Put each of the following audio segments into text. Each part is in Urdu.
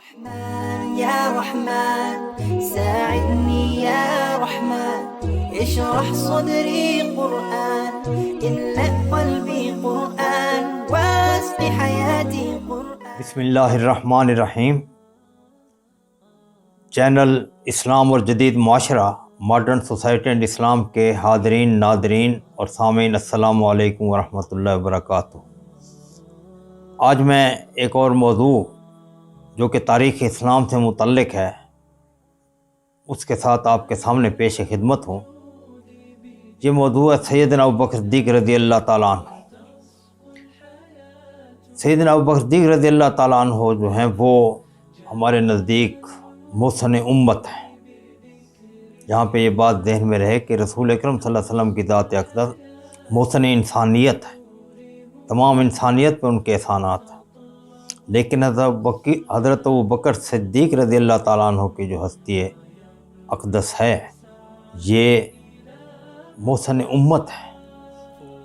رحمن يا رحمن ساعدني يا رحمن اشرح صدري قرآن املأ قلبي قرآن واسق حياتي قرآن. بسم اللہ الرحمن الرحیم. چینل اسلام اور جدید معاشرہ ماڈرن سوسائٹی اینڈ اسلام کے حاضرین، ناظرین اور سامعین، السلام علیکم ورحمۃ اللہ وبرکاتہ. آج میں ایک اور موضوع جو کہ تاریخ اسلام سے متعلق ہے اس کے ساتھ آپ کے سامنے پیش خدمت ہوں. یہ موضوع ہے سیدنا ابوبکر صدیق رضی اللہ تعالیٰ عنہ. سیدنا ابوبکر صدیق رضی اللہ تعالیٰ عنہ جو ہیں وہ ہمارے نزدیک محسن امت ہیں. جہاں پہ یہ بات ذہن میں رہے کہ رسول اکرم صلی اللہ علیہ وسلم کی ذات اقدس محسن انسانیت ہے، تمام انسانیت پہ ان کے احسانات ہیں. لیکن حضرت ابوبکر صدیق رضی اللہ تعالیٰ عنہ کی جو ہستی اقدس ہے یہ محسن امت ہے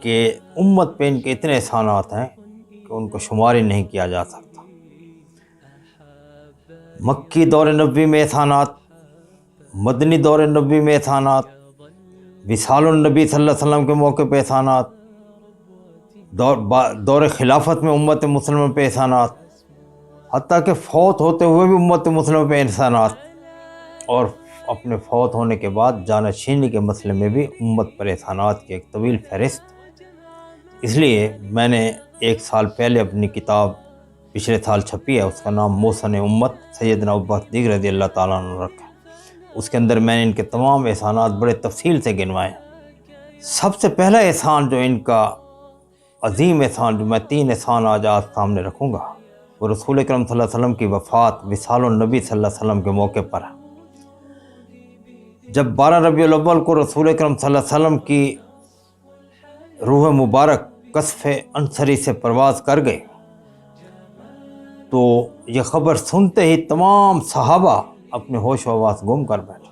کہ امت پہ ان کے اتنے احسانات ہیں کہ ان کو شمار ہی نہیں کیا جا سکتا. مکی دور نبوی میں احسانات، مدنی دور نبوی میں احسانات، وصال النبی صلی اللہ علیہ وسلم کے موقع پہ احسانات، دور خلافت میں امت مسلمہ پہ احسانات، حتیٰ کہ فوت ہوتے ہوئے بھی امت مسلمہ پہ احسانات، اور اپنے فوت ہونے کے بعد جانشینی کے مسئلے میں بھی امت پر احسانات کی ایک طویل فہرست. اس لیے میں نے ایک سال پہلے اپنی کتاب پچھلے سال چھپی ہے، اس کا نام محسن امت سیدنا ابوبکر صدیق رضی اللہ تعالیٰ عنہ رکھا ہے. اس کے اندر میں نے ان کے تمام احسانات بڑے تفصیل سے گنوائے. سب سے پہلا احسان جو ان کا عظیم احسان، جو میں 3 احسان آج سامنے رکھوں گا، وہ رسول اکرم صلی اللہ علیہ وسلم کی وفات وصال النبی صلی اللہ علیہ وسلم کے موقع پر ہے. جب 12 ربیع الاول کو رسول اکرم صلی اللہ علیہ وسلم کی روح مبارک قصف انصری سے پرواز کر گئی تو یہ خبر سنتے ہی تمام صحابہ اپنے ہوش و حواس گم کر بیٹھے.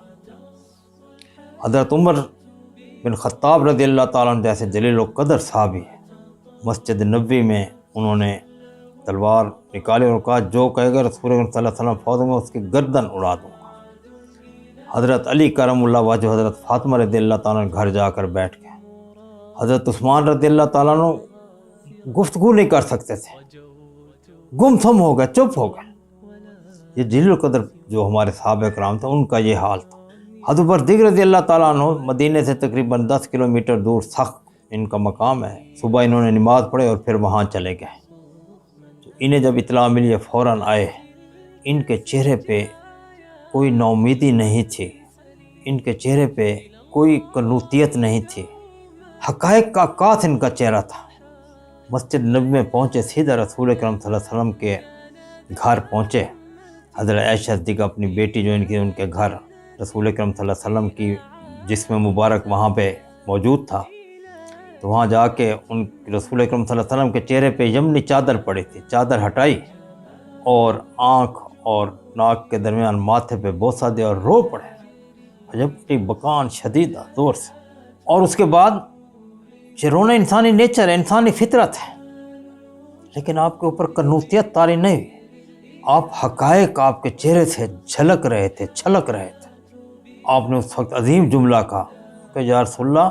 حضرت عمر بن خطاب رضی اللہ تعالیٰ عنہ جیسے جلیل القدر صحابی مسجد نبوی میں انہوں نے تلوار نکالی اور کہا جو کہے گا رسول اللہ صلی اللہ علیہ وسلم فوت میں اس کی گردن اڑا دوں گا. حضرت علی کرم اللہ وجہ، حضرت فاطمہ رضی اللہ تعالیٰ عنہ گھر جا کر بیٹھ گئے. حضرت عثمان رضی اللہ تعالیٰ عنہ گفتگو نہیں کر سکتے تھے، گم سم ہو گئے، چپ ہو گئے. یہ جلیل القدر جو ہمارے صحابہ کرام تھے ان کا یہ حال تھا. حضرت ابوبکر صدیق رضی اللہ تعالیٰ عنہ مدینہ سے تقریباً 10 کلومیٹر دور سخت ان کا مقام ہے. صبح انہوں نے نماز پڑھے اور پھر وہاں چلے گئے. انہیں جب اطلاع ملی یہ فوراً آئے. ان کے چہرے پہ کوئی نومیدی نہیں تھی، ان کے چہرے پہ کوئی قنوطیت نہیں تھی، حقائق کا عکاس ان کا چہرہ تھا. مسجد نبوی میں پہنچے، سیدھا رسول اکرم صلی اللہ علیہ وسلم کے گھر پہنچے. حضرت عائشہ صدیقہ اپنی بیٹی جو ان کے گھر رسول اکرم صلی اللہ علیہ وسلم کی جسم مبارک وہاں پہ موجود تھا، تو وہاں جا کے ان رسول اکرم صلی اللہ علیہ وسلم کے چہرے پہ یمنی چادر پڑی تھی، چادر ہٹائی اور آنکھ اور ناک کے درمیان ماتھے پہ بوسہ دیا اور رو پڑے. عجب بکان شدید زور سے. اور اس کے بعد یہ رونا انسانی نیچر ہے، انسانی فطرت ہے، لیکن آپ کے اوپر قنوطیت طاری نہیں ہوئی. آپ حقائق آپ کے چہرے سے جھلک رہے تھے، چھلک رہے تھے. آپ نے اس وقت عظیم جملہ کہا کہ یا رسول اللہ،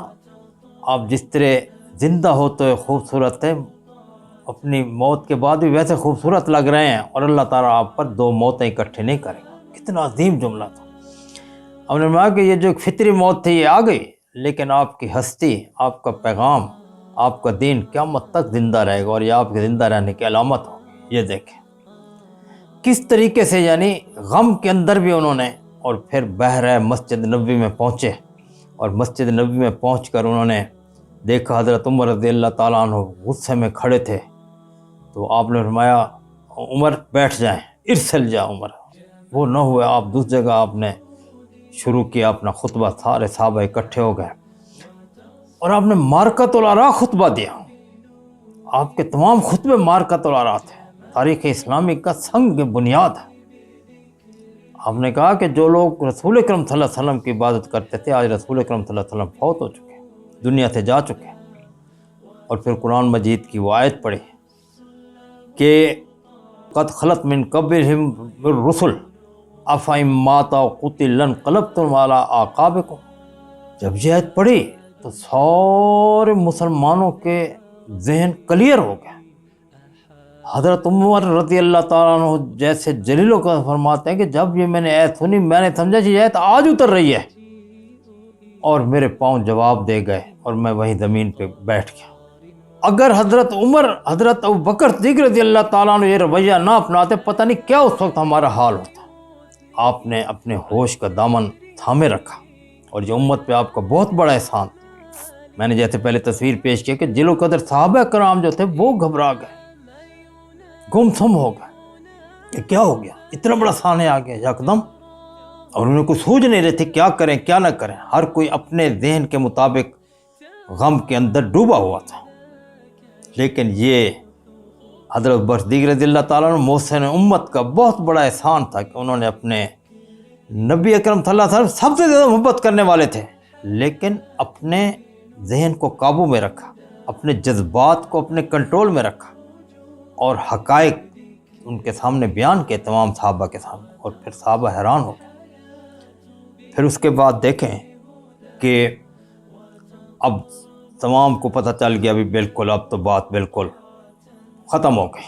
آپ جس طرح زندہ ہوتے ہوئے خوبصورت ہیں، اپنی موت کے بعد بھی ویسے خوبصورت لگ رہے ہیں، اور اللہ تعالیٰ آپ پر 2 موتیں اکٹھے نہیں کرے گا. کتنا عظیم جملہ تھا. ہم نے کہا کہ یہ جو ایک فطری موت تھی یہ آ گئی، لیکن آپ کی ہستی، آپ کا پیغام، آپ کا دین قیامت تک زندہ رہے گا، اور یہ آپ کے زندہ رہنے کی علامت ہوگی. یہ دیکھیں کس طریقے سے یعنی غم کے اندر بھی انہوں نے، اور پھر بہرہ مسجد نبوی میں پہنچے. اور مسجد نبوی میں پہنچ کر انہوں نے دیکھا حضرت عمر رضی اللہ تعالیٰ عنہ غصے میں کھڑے تھے. تو آپ نے فرمایا عمر بیٹھ جائیں، ارسل جا عمر. وہ نہ ہوئے، آپ دوسری جگہ آپ نے شروع کیا اپنا خطبہ. سارے صحابہ اکٹھے ہو گئے اور آپ نے مارکۃ العراء خطبہ دیا. آپ کے تمام خطبے مارکۃ العراء تھے، تاریخ اسلامی کا سنگ بنیاد ہے. آپ نے کہا کہ جو لوگ رسول اکرم صلی اللہ علیہ وسلم کی عبادت کرتے تھے، آج رسول اکرم صلی اللہ علیہ وسلم فوت ہو چکے، دنیا سے جا چکے. اور پھر قرآن مجید کی وہ آیت پڑھی کہ قد خلت من قبلہم الرسل افئن مات او قتل انقلبتم علی اعقابکم. جب یہ آیت پڑھی تو سارے مسلمانوں کے ذہن کلیئر ہو گئے. حضرت عمر رضی اللہ تعالیٰ عنہ جیسے جلیلوں کا فرماتے ہیں کہ جب یہ میں نے آیت سنی میں نے سمجھا کہ یہ آیت آج اتر رہی ہے، اور میرے پاؤں جواب دے گئے اور میں وہیں زمین پہ بیٹھ گیا. اگر حضرت عمر، حضرت ابوبکر صدیق رضی اللہ تعالیٰ عنہ یہ رویہ نہ اپناتے، پتہ نہیں کیا اس وقت ہمارا حال ہوتا. آپ نے اپنے ہوش کا دامن تھامے رکھا، اور یہ امت پہ آپ کا بہت بڑا احسان. میں نے جیسے پہلے تصویر پیش کی کہ جل و قدر صحابہ کرام جو تھے وہ گھبرا گئے، گم سم ہو گئے کہ کیا ہو گیا، اتنا بڑا سامنے آ گیا یکدم، اور انہیں کوئی سوچ نہیں رہے تھے کیا کریں کیا نہ کریں. ہر کوئی اپنے ذہن کے مطابق غم کے اندر ڈوبا ہوا تھا. لیکن یہ حضرت ابوبکر صدیق رضی اللہ تعالیٰ عنہ محسن امت کا بہت بڑا احسان تھا کہ انہوں نے اپنے نبی اکرم صلی اللہ علیہ وسلم سب سے زیادہ محبت کرنے والے تھے، لیکن اپنے ذہن کو قابو میں رکھا، اپنے جذبات کو اپنے کنٹرول میں رکھا، اور حقائق ان کے سامنے بیان کیے تمام صحابہ کے سامنے، اور پھر صحابہ حیران ہو گئے. پھر اس کے بعد دیکھیں کہ اب تمام کو پتہ چل گیا بھی بالکل اب تو بات بالکل ختم ہو گئی.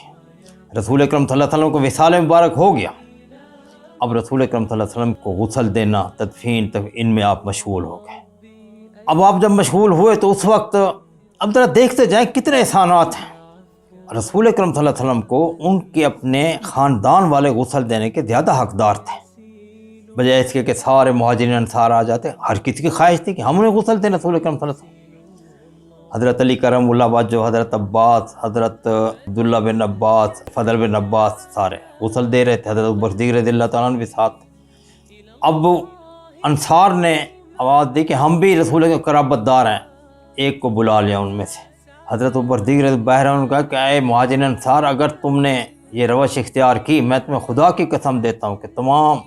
رسول اکرم صلی اللہ علیہ وسلم کو وصال مبارک ہو گیا. اب رسول اکرم صلی اللہ علیہ وسلم کو غسل دینا، تدفین تک ان میں آپ مشغول ہو گئے. اب آپ جب مشغول ہوئے تو اس وقت اب ذرا دیکھتے جائیں کتنے احسانات ہیں. رسول اکرم صلی اللہ علیہ وسلم کو ان کے اپنے خاندان والے غسل دینے کے زیادہ حقدار تھے، بجائے اس کے کہ سارے مہاجرین انصار آ جاتے. ہر کسی کی خواہش تھی کہ ہم انہیں غسل دیں رسول اکرم صلی اللہ علیہ وسلم. حضرت علی کرم اللہ وجہ، حضرت عباس، حضرت عبداللہ بن عباس، فضل بن عباس سارے غسل دے رہے تھے، حضرت ابوبکر صدیق رضی اللہ تعالیٰ عنہ بھی ساتھ. اب انصار نے آواز دی کہ ہم بھی رسول کے قرابت دار ہیں، ایک کو بلا لیا ان میں سے. حضرت ابوبکر صدیق رضی اللہ عنہ نے کہا کہ اے مہاجرین انصار، اگر تم نے یہ روش اختیار کی، میں تمہیں خدا کی قسم دیتا ہوں کہ تمام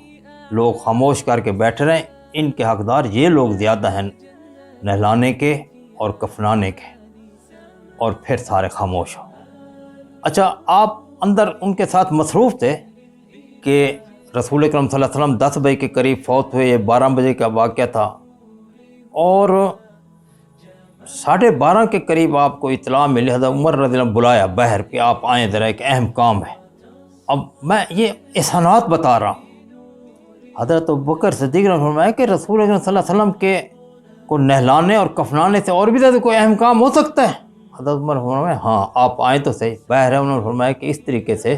لوگ خاموش کر کے بیٹھ رہے ہیں، ان کے حقدار یہ لوگ زیادہ ہیں نہلانے کے اور کفنانے کے. اور پھر سارے خاموش ہو. اچھا، آپ اندر ان کے ساتھ مصروف تھے کہ رسول اکرم صلی اللہ علیہ وسلم 10 بجے کے قریب فوت ہوئے، یہ 12 بجے کا واقعہ تھا، اور 12:30 کے قریب آپ کو اطلاع ملی، حضرت عمر رضی اللہ عنہ بلایا باہر کہ آپ آئیں ذرا، ایک اہم کام ہے. اب میں یہ احسانات بتا رہا ہوں. حضرت ابوبکر صدیق نے فرمایا کہ رسول اکرم صلی اللہ علیہ وسلم کے کو نہلانے اور کفنانے سے اور بھی زیادہ کوئی اہم کام ہو سکتا ہے؟ حضرت عمر فرمایا ہاں آپ آئیں تو صحیح. باہر ہے. انہوں نے فرمایا کہ اس طریقے سے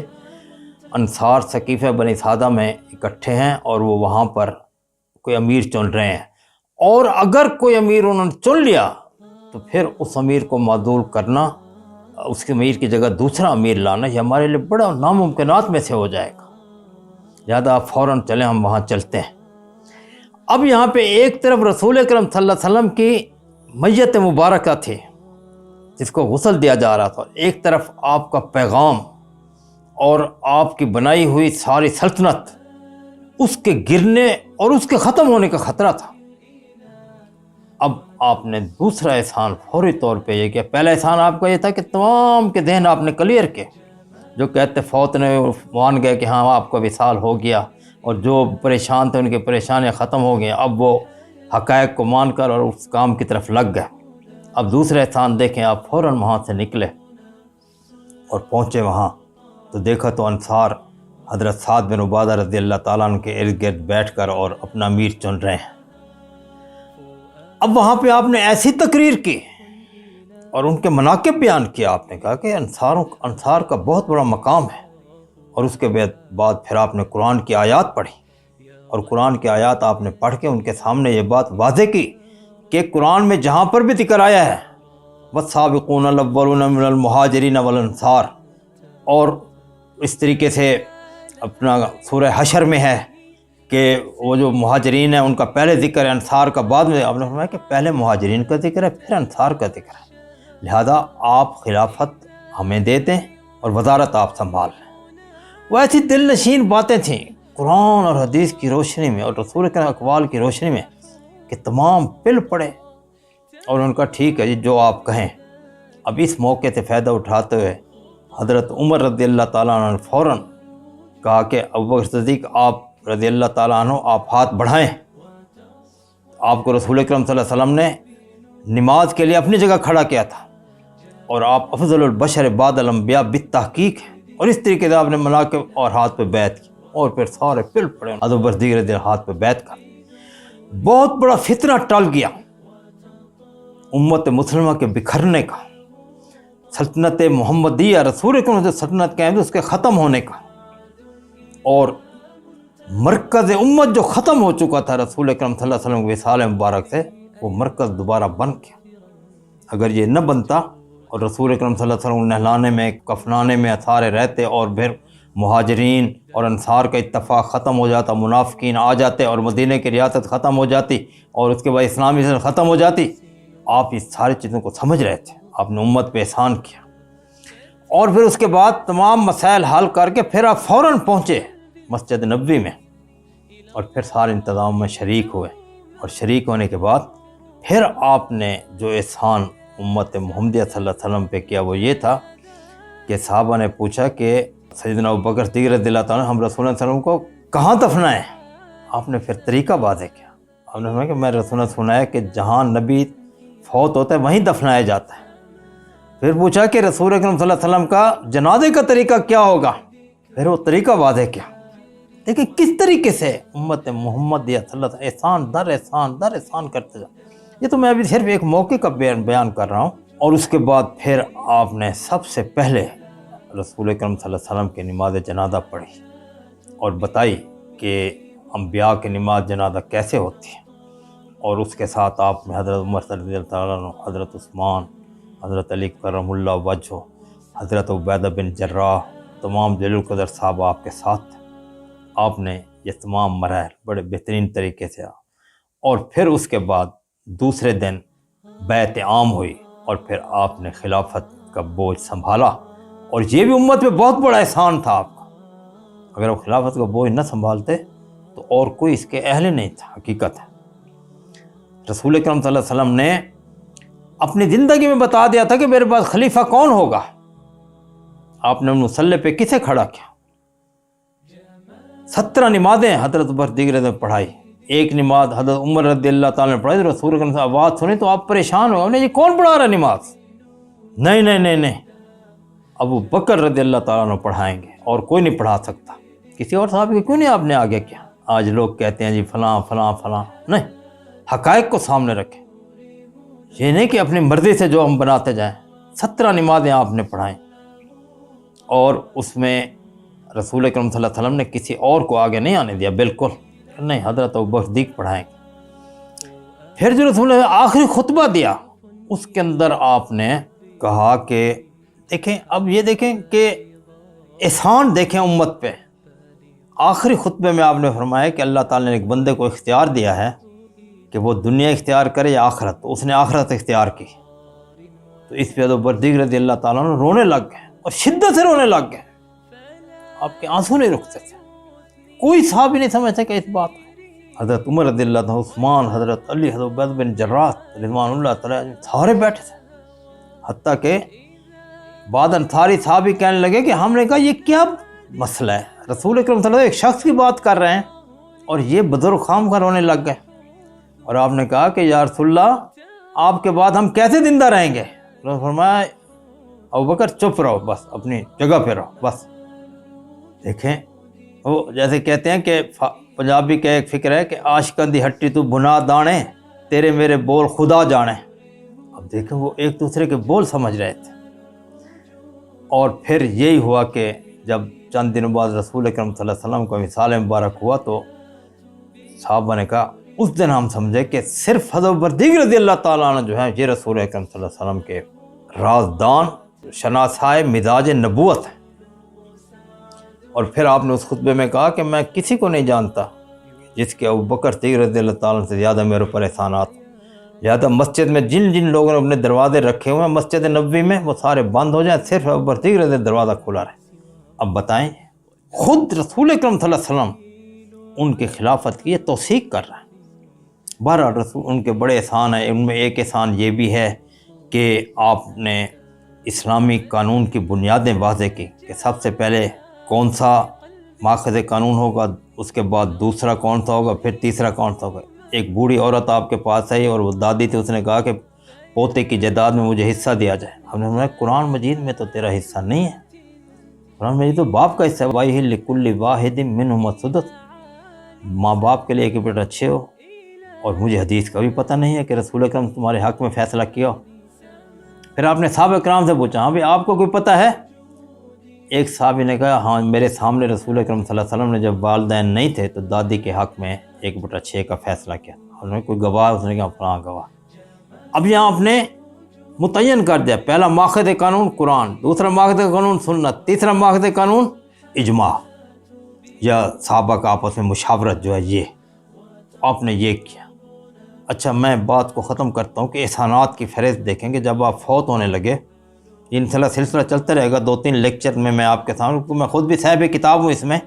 انصار ثقیفہ بنی سعدہ میں اکٹھے ہیں، اور وہ وہاں پر کوئی امیر چن رہے ہیں، اور اگر کوئی امیر انہوں نے چن لیا تو پھر اس امیر کو معدول کرنا، اس کے امیر کی جگہ دوسرا امیر لانا، یہ ہمارے لیے بڑا ناممکنات میں سے ہو جائے گا، لہٰذا آپ فوراً چلیں، ہم وہاں چلتے ہیں. اب یہاں پہ ایک طرف رسول اکرم صلی اللہ علیہ وسلم کی میت مبارکہ تھی جس کو غسل دیا جا رہا تھا، ایک طرف آپ کا پیغام اور آپ کی بنائی ہوئی ساری سلطنت اس کے گرنے اور اس کے ختم ہونے کا خطرہ تھا. اب آپ نے دوسرا احسان فوری طور پہ یہ کیا. پہلا احسان آپ کا یہ تھا کہ تمام کے ذہن آپ نے کلیئر کیے، جو کہتے فوت نے مان گئے کہ ہاں آپ کا وصال ہو گیا، اور جو پریشان تھے ان کی پریشانیاں ختم ہو گئیں، اب وہ حقائق کو مان کر اور اس کام کی طرف لگ گئے. اب دوسرا احسان دیکھیں، آپ فوراً وہاں سے نکلے اور پہنچے وہاں تو دیکھا تو انصار حضرت سعد بن عبادہ رضی اللہ تعالیٰ عنہ کے ارد گرد بیٹھ کر اور اپنا امیر چن رہے ہیں. اب وہاں پہ آپ نے ایسی تقریر کی اور ان کے مناقب بیان کیا. آپ نے کہا کہ انصار کا بہت بڑا مقام ہے، اور اس کے بعد پھر آپ نے قرآن کی آیات پڑھی، اور قرآن کی آیات آپ نے پڑھ کے ان کے سامنے یہ بات واضح کی کہ قرآن میں جہاں پر بھی ذکر آیا ہے والسابقون الاولون من المہاجرین والانصار، اور اس طریقے سے اپنا سورہ حشر میں ہے کہ وہ جو مہاجرین ہیں ان کا پہلے ذکر ہے، انصار کا بعد میں. آپ نے فرمایا کہ پہلے مہاجرین کا ذکر ہے پھر انصار کا ذکر ہے، لہذا آپ خلافت ہمیں دے دیں اور وزارت آپ سنبھال لیں. وہ ایسی دل نشین باتیں تھیں قرآن اور حدیث کی روشنی میں اور رسول کے اقوال کی روشنی میں کہ تمام پل پڑے، اور ان کا ٹھیک ہے جی جو آپ کہیں. اب اس موقع سے فائدہ اٹھاتے ہوئے حضرت عمر رضی اللہ تعالیٰ عنہ نے فوراً کہا کہ ابوبکر صدیق آپ رضی اللہ تعالیٰ عنہ آپ ہاتھ بڑھائیں. آپ کو رسول اکرم صلی اللہ علیہ وسلم نے نماز کے لیے اپنی جگہ کھڑا کیا تھا اور آپ افضل البشر بعد الانبیاء بالتحقیق ہیں. اور اس طریقے سے آپ نے مناقب اور ہاتھ پہ بیعت کی اور پھر سارے پل پڑے ابوبکر صدیق رضی اللہ ہاتھ پہ بیعت کر. بہت بڑا فتنہ ٹل گیا امت مسلمہ کے بکھرنے کا، سلطنت محمدیہ رسول اکرم جو سلطنت قائم اس کے ختم ہونے کا، اور مرکز امت جو ختم ہو چکا تھا رسول اکرم صلی اللہ علیہ وسلم کے وصال مبارک سے، وہ مرکز دوبارہ بن گیا. اگر یہ نہ بنتا اور رسول اکرم صلی اللہ علیہ وسلم نہلانے میں کفنانے میں سارے رہتے اور پھر مہاجرین اور انصار کا اتفاق ختم ہو جاتا، منافقین آ جاتے اور مدینہ کی ریاست ختم ہو جاتی اور اس کے بعد اسلامی سلطنت ختم ہو جاتی. آپ اس ساری چیزوں کو سمجھ رہے تھے، آپ نے امت پہ احسان کیا اور پھر اس کے بعد تمام مسائل حل کر کے پھر آپ فوراً پہنچے مسجد نبوی میں اور پھر سارے انتظام میں شریک ہوئے. اور شریک ہونے کے بعد پھر آپ نے جو احسان امت محمدیہ صلی اللہ علیہ وسلم پہ کیا وہ یہ تھا کہ صحابہ نے پوچھا کہ سیدنا ابوبکر صدیق رضی اللہ تعالیٰ ہم رسول اللہ صلی اللہ علیہ وسلم کو کہاں دفنائیں؟ آپ نے پھر طریقہ واضح کیا. آپ نے فرمایا کہ میں رسول اللہ سنایا کہ جہاں نبی فوت ہوتا ہے وہیں دفنایا جاتا ہے. پھر پوچھا کہ رسول اکرم صلی اللہ علیہ وسلم کا جنازے کا طریقہ کیا ہوگا؟ پھر وہ طریقہ واضح کیا. لیکن کس طریقے سے امت محمد صلی اللہ علیہ وسلم احسان در احسان کرتے جا. یہ تو میں ابھی صرف ایک موقع کا بیان کر رہا ہوں. اور اس کے بعد پھر آپ نے سب سے پہلے رسول اکرم صلی اللہ علیہ وسلم کی نماز جنازہ پڑھی اور بتائی کہ انبیاء کی نماز جنازہ کیسے ہوتی ہے. اور اس کے ساتھ آپ نے حضرت عمر رضی اللہ تعالیٰ عنہ، حضرت عثمان، حضرت علی کرم اللہ وجہہ، حضرت عبیدہ بن جراح، تمام جلیل القدر صاحب آپ کے ساتھ تھے. آپ نے یہ تمام مراحل بڑے بہترین طریقے سے اور پھر اس کے بعد دوسرے دن بیعت عام ہوئی اور پھر آپ نے خلافت کا بوجھ سنبھالا. اور یہ بھی امت میں بہت بڑا احسان تھا آپ کا. اگر وہ خلافت کا بوجھ نہ سنبھالتے تو اور کوئی اس کے اہل نہیں تھا. حقیقت ہے رسول اکرم صلی اللہ علیہ وسلم نے اپنی زندگی میں بتا دیا تھا کہ میرے پاس خلیفہ کون ہوگا. آپ نے مصلی پہ کسے کھڑا کیا؟ 17 نمازیں حضرت عمر دیگر نے پڑھائی. ایک نماز حضرت عمر رضی اللہ تعالیٰ نے پڑھائی. رسول اکرم سے آواز سنی تو آپ پریشان ہو گئے، یہ کون پڑھا رہا نماز؟ نہیں ابو بکر رضی اللہ تعالیٰ نے پڑھائیں گے اور کوئی نہیں پڑھا سکتا. کسی اور صحابی کو کیوں نہیں آپ نے آگے کیا؟ آج لوگ کہتے ہیں جی فلاں فلاں فلاں. نہیں، حقائق کو سامنے رکھیں. یہ نہیں کہ اپنی مرضی سے جو ہم بناتے جائیں. 17 نمازیں آپ نے پڑھائیں اور اس میں رسول اکرم صلی اللہ علیہ وسلم نے کسی اور کو آگے نہیں آنے دیا. بالکل نہیں، حضرت ابوبکر صدیق پڑھائیں گے. پھر جو رسول نے آخری خطبہ دیا اس کے اندر آپ نے کہا کہ دیکھیں، اب یہ دیکھیں کہ احسان دیکھیں امت پہ. آخری خطبے میں آپ نے فرمایا کہ اللہ تعالیٰ نے ایک بندے کو اختیار دیا ہے کہ وہ دنیا اختیار کرے یا آخرت. تو اس نے آخرت اختیار کی. تو اس پہ ابوبکر صدیق رضی اللہ تعالیٰ عنہ رونے لگ گئے اور شدت سے رونے لگ گئے. آپ کے آنسو نہیں رکتے تھے. کوئی صحابی نہیں سمجھتے کہ اس بات حضرت عمر رضی اللہ عنہ، عثمان، حضرت علی، حضرت عبیدہ بن جراح رضوان اللہ تعالیٰ سارے بیٹھے تھے. حتیٰ کہ بعد انصاری صحابی کہنے لگے کہ ہم نے کہا یہ کیا مسئلہ ہے؟ رسول اکرم صلی اللہ علیہ وسلم ایک شخص کی بات کر رہے ہیں اور یہ بزرگ خام کا رونے لگ گئے. اور آپ نے کہا کہ یا رسول اللہ آپ کے بعد ہم کیسے زندہ رہیں گے؟ انہوں نے فرمایا ابوبکر چپ رہو، بس اپنی جگہ پہ رہو بس. دیکھیں وہ جیسے کہتے ہیں کہ پنجابی کا ایک فکر ہے کہ عاشقاں دی ہٹی تو بنا دانے، تیرے میرے بول خدا جانے. اب دیکھیں وہ ایک دوسرے کے بول سمجھ رہے تھے. اور پھر یہی ہوا کہ جب چند دنوں بعد رسول اکرم صلی اللہ علیہ وسلم کا وصال مبارک ہوا تو صحابہ نے کہا اس دن ہم سمجھے کہ صرف حضرت ابوبکر صدیق رضی اللہ تعالیٰ عنہ جو ہیں یہ رسول اکرم صلی اللہ علیہ وسلم کے رازدان، شناسائے مزاج نبوت ہیں. اور پھر آپ نے اس خطبے میں کہا کہ میں کسی کو نہیں جانتا جس کے ابوبکر صدیق رضی اللہ تعالیٰ عنہ سے زیادہ میرے اوپر احسانات. لہٰذا مسجد میں جن جن لوگوں نے اپنے دروازے رکھے ہوئے ہیں مسجد نبوی میں وہ سارے بند ہو جائیں، صرف ابوبکر صدیق رضی اللہ دروازہ کھلا رہے. اب بتائیں، خود رسول اکرم صلی اللہ علیہ وسلم ان کی خلافت کی یہ توثیق کر رہا ہے. بہرحال رسول ان کے بڑے احسان ہیں. ان میں ایک احسان یہ بھی ہے کہ آپ نے اسلامی قانون کی بنیادیں واضح کی کہ سب سے پہلے کون سا ماخذ قانون ہوگا، اس کے بعد دوسرا کون سا ہوگا، پھر تیسرا کون سا ہوگا۔ ایک بوڑھی عورت آپ کے پاس آئی اور وہ دادی تھی، اس نے کہا کہ پوتے کی جائیداد میں مجھے حصہ دیا جائے۔ ہم نے فرمایا قرآن مجید میں تو تیرا حصہ نہیں ہے، قرآن مجید تو باپ کا حصہ ہے، وَإِهِ لِكُلِّ وَاحِدٍ مِّنْهُمَا السُّدُسُ، ماں باپ کے لیے کہ بیٹا اچھے ہو۔ اور مجھے حدیث کا بھی پتہ نہیں ہے کہ رسول اکرم تمہارے حق میں فیصلہ کیا ہو۔ پھر آپ نے صحابہ کرام سے پوچھا، ہاں بھی آپ کو کوئی پتہ ہے؟ ایک صحابی نے کہا ہاں میرے سامنے رسول اکرم صلی اللہ علیہ وسلم نے جب والدین نہیں تھے تو دادی کے حق میں 1/6 کا فیصلہ کیا۔ انہوں نے کوئی گواہ، اس نے کہا فلاں گواہ۔ اب یہاں آپ نے متعین کر دیا، پہلا ماخذ قانون قرآن، دوسرا ماخذ قانون سنت، تیسرا ماخذ قانون اجماع یا صحابہ کا آپس میں مشاورت جو ہے، یہ آپ نے یہ کیا۔ اچھا میں بات کو ختم کرتا ہوں کہ احسانات کی فہرست دیکھیں کہ جب آپ فوت ہونے لگے، انشاءاللہ سلسلہ چلتا رہے گا، 2-3 لیکچر میں آپ کے سامنے، میں خود بھی صاحب کتاب ہوں اس میں۔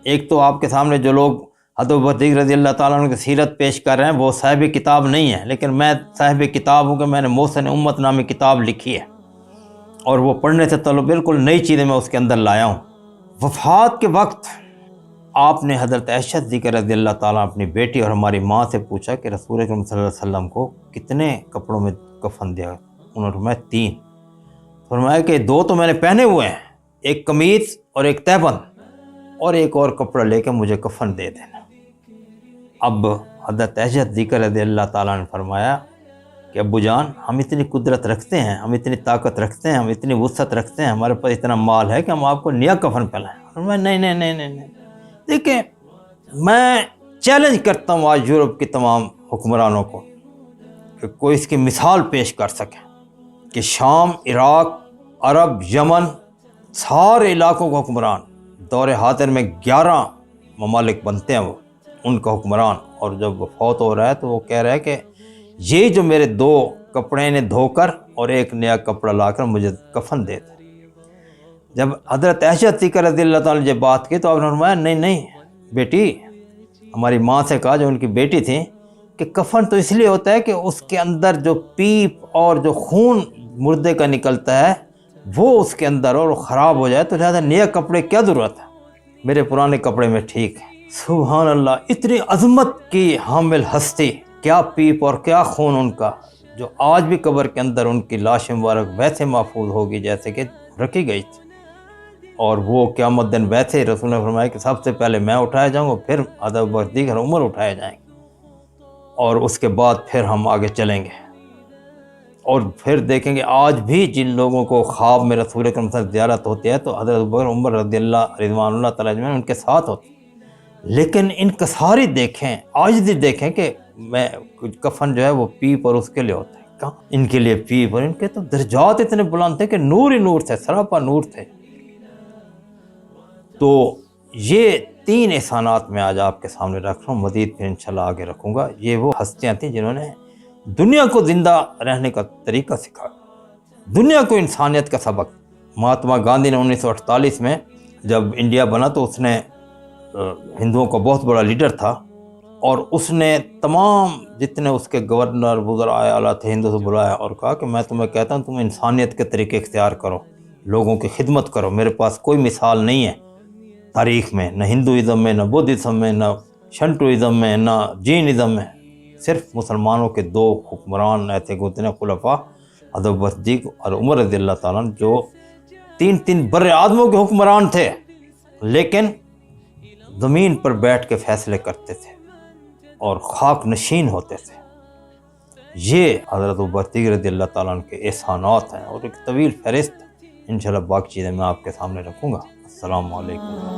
ایک تو آپ کے سامنے جو لوگ حضرت ابوبکر رضی اللہ تعالیٰ عنہ کی سیرت پیش کر رہے ہیں وہ صاحب کتاب نہیں ہے، لیکن میں صاحب کتاب ہوں کہ میں نے محسن امت نامی کتاب لکھی ہے، اور وہ پڑھنے سے تعلق بالکل نئی چیزیں میں اس کے اندر لایا ہوں۔ وفات کے وقت آپ نے حضرت عائشہ صدیقہ رضی اللہ تعالیٰ اپنی بیٹی اور ہماری ماں سے پوچھا کہ رسول اکرم صلی اللہ علیہ وسلم کو کتنے کپڑوں میں کفن دیا؟ انہوں نے فرمایا 3۔ فرمایا کہ 2 تو میں نے پہنے ہوئے ہیں، ایک قمیص اور ایک تہبند، اور ایک اور کپڑا لے کے مجھے کفن دے دینا۔ اب حضرت عائشہ صدیقہ رضی اللہ تعالیٰ نے فرمایا کہ ابو جان ہم اتنی قدرت رکھتے ہیں، ہم اتنی طاقت رکھتے ہیں، ہم اتنی وسعت رکھتے ہیں، ہمارے پاس اتنا مال ہے کہ ہم آپ کو نیا کفن پہنائیں۔ فرمایا نہیں۔ دیکھیں میں چیلنج کرتا ہوں آج یورپ کے تمام حکمرانوں کو کہ کوئی اس کی مثال پیش کر سکے کہ شام، عراق، عرب، یمن، سارے علاقوں کا حکمران، دور حاضر میں 11 ممالک بنتے ہیں وہ ان کا حکمران، اور جب وہ فوت ہو رہا ہے تو وہ کہہ رہا ہے کہ یہ جو میرے 2 کپڑے نے دھو کر اور ایک نیا کپڑا لا کر مجھے کفن دے دے۔ جب حضرت عائشہ صدیقہ رضی اللہ تعالیٰ نے جب بات کی تو آپ نے فرمایا نہیں بیٹی، ہماری ماں سے کہا جو ان کی بیٹی تھی کہ کفن تو اس لیے ہوتا ہے کہ اس کے اندر جو پیپ اور جو خون مردے کا نکلتا ہے وہ اس کے اندر اور خراب ہو جائے تو لہٰذا نیا کپڑے کیا ضرورت ہے، میرے پرانے کپڑے میں ٹھیک ہے۔ سبحان اللہ، اتنی عظمت کی حامل ہستی، کیا پیپ اور کیا خون ان کا، جو آج بھی قبر کے اندر ان کی لاش مبارک ویسے محفوظ ہوگی جیسے کہ رکھی گئی تھی، اور وہ قیامت دن ویسے رسول نے فرمایا کہ سب سے پہلے میں اٹھایا جاؤں گا، پھر حضرت ابوبکر دیگر عمر اٹھائے جائیں گے، اور اس کے بعد پھر ہم آگے چلیں گے، اور پھر دیکھیں گے آج بھی جن لوگوں کو خواب میں رسول اکرم صلی اللہ علیہ وسلم زیارت ہوتی ہے تو حضرت ابوبکر عمر رضی اللہ رضوان اللہ تعالیٰ اجمعین ان کے ساتھ ہوتے، لیکن انکساری دیکھیں، عاجزی دیکھیں کہ میں کفن جو ہے وہ پیپ اور اس کے لیے ہوتا ہے، کہاں ان کے لیے پیپ، اور ان کے تو درجات اتنے بلند تھے کہ نور ہی نور تھے، سراپا نور تھے۔ تو یہ 3 احسانات میں آج آپ کے سامنے رکھ رہا ہوں، مزید پھر انشاءاللہ آگے رکھوں گا۔ یہ وہ ہستیاں تھیں جنہوں نے دنیا کو زندہ رہنے کا طریقہ سکھایا، دنیا کو انسانیت کا سبق۔ مہاتما گاندھی نے 1948 میں جب انڈیا بنا تو اس نے ہندوؤں کا بہت بڑا لیڈر تھا، اور اس نے تمام جتنے اس کے گورنر وزراء اعلیٰ تھے ہندو سے بلایا اور کہا کہ میں تمہیں کہتا ہوں تم انسانیت کے طریقے اختیار کرو، لوگوں کی خدمت کرو، میرے پاس کوئی مثال نہیں ہے تاریخ میں، نہ ہندوازم میں، نہ بدھزم میں، نہ شنٹوازم میں، نہ جینازم میں، صرف مسلمانوں کے 2 حکمران ایسے گزرے خلفاء، حضرت ابوبکر صدیق اور عمر رضی اللہ تعالیٰ عنہ، جو 3 بر اعظموں کے حکمران تھے، لیکن زمین پر بیٹھ کے فیصلے کرتے تھے اور خاک نشین ہوتے تھے۔ یہ حضرت ابوبکر صدیق رضی اللہ تعالیٰ عنہ کے احسانات ہیں، اور ایک طویل فہرست انشاءاللہ باقی چیزیں میں آپ کے سامنے رکھوں گا۔ السلام علیکم۔